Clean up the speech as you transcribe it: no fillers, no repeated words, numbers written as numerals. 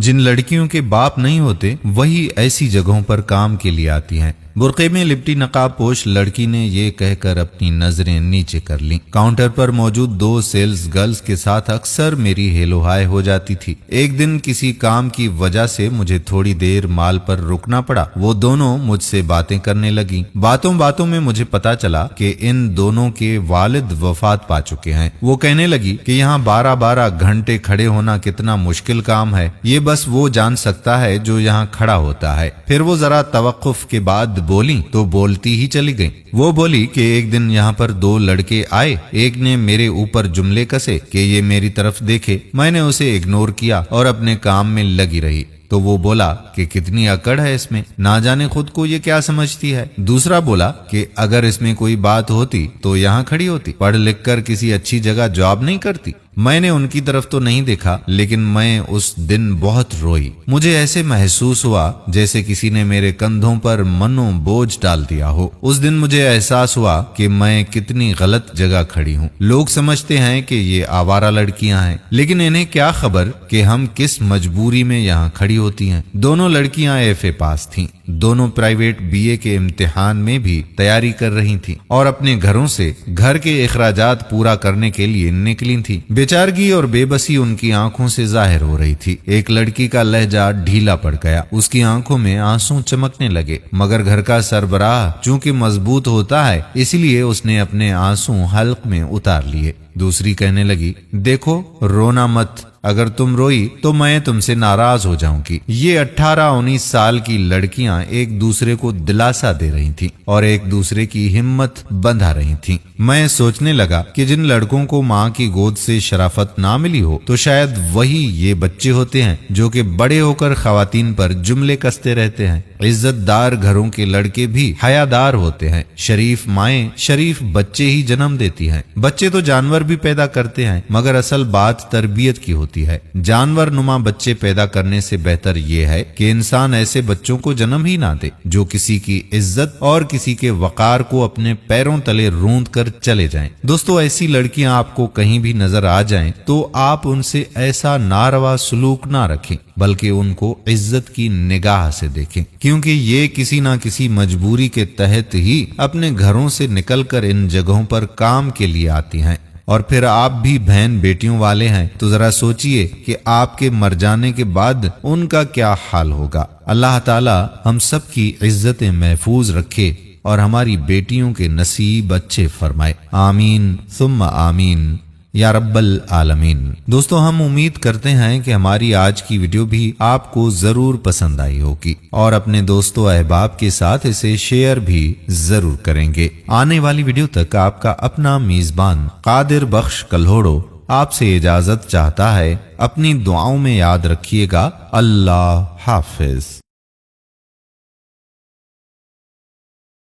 जिन लड़कियों के बाप नहीं होते वही ऐसी जगहों पर काम के लिए आती हैं। बुर्के में लिपटी नकाब पोश लड़की ने ये कहकर अपनी नजरें नीचे कर लीं। काउंटर पर मौजूद दो सेल्स गर्ल्स के साथ अक्सर मेरी हेलो हाय हो जाती थी। एक दिन किसी काम की वजह से मुझे थोड़ी देर माल पर रुकना पड़ा। वो दोनों मुझसे बातें करने लगी। बातों बातों में मुझे पता चला कि इन दोनों के वालिद वफात पा चुके हैं। वो कहने लगी कि यहाँ 12-12 घंटे खड़े होना कितना मुश्किल काम है, ये बस वो जान सकता है जो यहाँ खड़ा होता है। फिर वो जरा तवक्कुफ के बाद बोली तो बोलती ही चली गई। वो बोली कि एक दिन यहाँ पर दो लड़के आए। एक ने मेरे ऊपर जुमले कसे कि ये मेरी तरफ देखे। मैंने उसे इग्नोर किया और अपने काम में लगी रही। तो वो बोला कि कितनी अकड़ है इसमें, ना जाने खुद को ये क्या समझती है। दूसरा बोला कि अगर इसमें कोई बात होती तो यहाँ खड़ी होती, पढ़ लिख कर किसी अच्छी जगह जॉब नहीं करती। मैंने उनकी तरफ तो नहीं देखा, लेकिन मैं उस दिन बहुत रोई। मुझे ऐसे महसूस हुआ जैसे किसी ने मेरे कंधों पर मनो बोझ डाल दिया हो। उस दिन मुझे एहसास हुआ कि मैं कितनी गलत जगह खड़ी हूँ। लोग समझते हैं कि ये आवारा लड़कियां हैं, लेकिन इन्हें क्या खबर कि हम किस मजबूरी में यहाँ खड़ी होती हैं। दोनों लड़कियां एफए पास थीं। दोनों प्राइवेट बीए के इम्तिहान में भी तैयारी कर रही थीं और अपने घरों से घर के इखराजात पूरा करने के लिए निकली थीं। बेचारगी और बेबसी उनकी आंखों से जाहिर हो रही थी। एक लड़की का लहजा ढीला पड़ गया। उसकी आंखों में आंसू चमकने लगे, मगर घर का सरबराह चूंकि मजबूत होता है, इसलिए उसने अपने आंसू हल्क में उतार लिए। दूसरी कहने लगी, देखो रोना मत, अगर तुम रोई तो मैं तुमसे नाराज हो जाऊंगी। ये 18-19 साल की लड़कियां एक दूसरे को दिलासा दे रही थीं और एक दूसरे की हिम्मत बंधा रही थीं। मैं सोचने लगा कि जिन लड़कों को माँ की गोद से शराफत ना मिली हो तो शायद वही ये बच्चे होते हैं जो कि बड़े होकर खवातीन पर जुमले कसते रहते हैं। इज्जतदार घरों के लड़के भी हयादार होते हैं। शरीफ माएं शरीफ बच्चे ही जन्म देती हैं। बच्चे तो जानवर भी पैदा करते हैं, मगर असल बात तरबियत की होती है। जानवर नुमा बच्चे पैदा करने से बेहतर ये है कि इंसान ऐसे बच्चों को जन्म ही ना दे जो किसी की इज्जत और किसी के वकार को अपने पैरों तले रूंद कर चले जाएं। दोस्तों, ऐसी लड़कियां आपको कहीं भी नजर आ जाएं तो आप उनसे ऐसा नारवा सलूक ना रखें, बल्कि उनको इज्जत की निगाह से देखें, क्योंकि ये किसी ना किसी मजबूरी के तहत ही अपने घरों से निकलकर इन जगहों पर काम के लिए आती हैं। और फिर आप भी बहन बेटियों वाले हैं तो जरा सोचिए कि आपके मर जाने के बाद उनका क्या हाल होगा। अल्लाह ताला हम सब की इज्जतें महफूज रखे और हमारी बेटियों के नसीब अच्छे फरमाए। आमीन सुम्मा आमीन या रब्बल आलमीन। दोस्तों, हम उम्मीद करते हैं कि हमारी आज की वीडियो भी आपको जरूर पसंद आई होगी और अपने दोस्तों अहबाब के साथ इसे शेयर भी जरूर करेंगे। आने वाली वीडियो तक आपका अपना मेजबान कादिर बख्श कल्होड़ो आपसे इजाजत चाहता है। अपनी दुआओं में याद रखिएगा। अल्लाह हाफिज।